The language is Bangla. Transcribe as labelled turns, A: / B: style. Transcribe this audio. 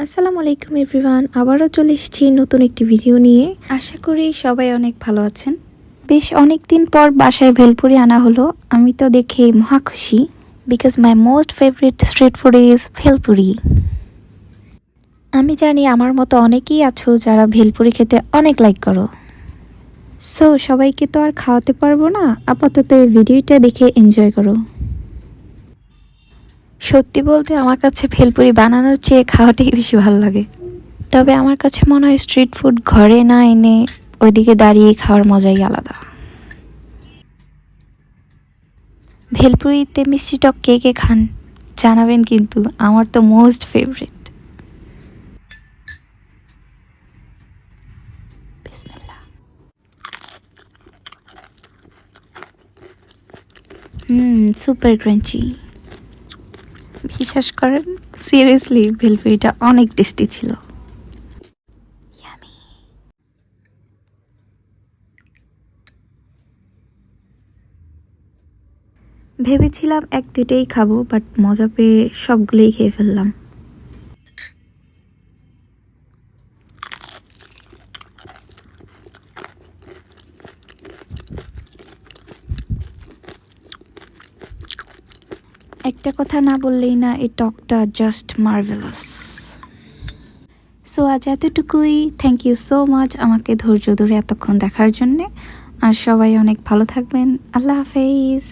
A: আসসালামু আলাইকুম এভরিওয়ান, আবারও চলে এসেছি নতুন একটি ভিডিও নিয়ে। আশা করি সবাই অনেক ভালো আছেন। বেশ অনেক দিন পর বাসায় ভেলপুরি আনা হলো। আমি তো দেখে মহা খুশি, because my most favourite street food is bhelpuri. আমি জানি আমার মতো অনেকেই আছো যারা ভেলপুরি খেতে অনেক লাইক করো। সো সবাইকে তো আর খাওয়াতে পারবো না, আপাতত এই ভিডিওটা দেখে এনজয় করো। সত্যি বলতে আমার কাছে ভেলপুরি বানানোর চেয়ে খাওয়াটাই বেশি ভালো লাগে। তবে আমার কাছে মনে হয় স্ট্রিট ফুড ঘরে না এনে ওইদিকে দাঁড়িয়ে খাওয়ার মজাই আলাদা। ভেলপুরিতে মিষ্টি টক কে কে খান জানাবেন, কিন্তু আমার তো মোস্ট ফেভারিট। বিসমিল্লাহ। Super crunchy. বিশ্বাস করেন, সিরিয়াসলি ভেলপুরিটা অনেক টেস্টি ছিল। ভেবেছিলাম এক দুটেই খাবো, বাট মজা পেয়ে সবগুলোই খেয়ে ফেললাম। একটা কথা না বললেই না, এই টকটা জাস্ট মার্ভেলাস। সো আজ এতটুকুই। থ্যাংক ইউ সো মাচ আমাকে ধৈর্য ধরে এতক্ষণ দেখার জন্যে। আর সবাই অনেক ভালো থাকবেন। আল্লাহ হাফেজ।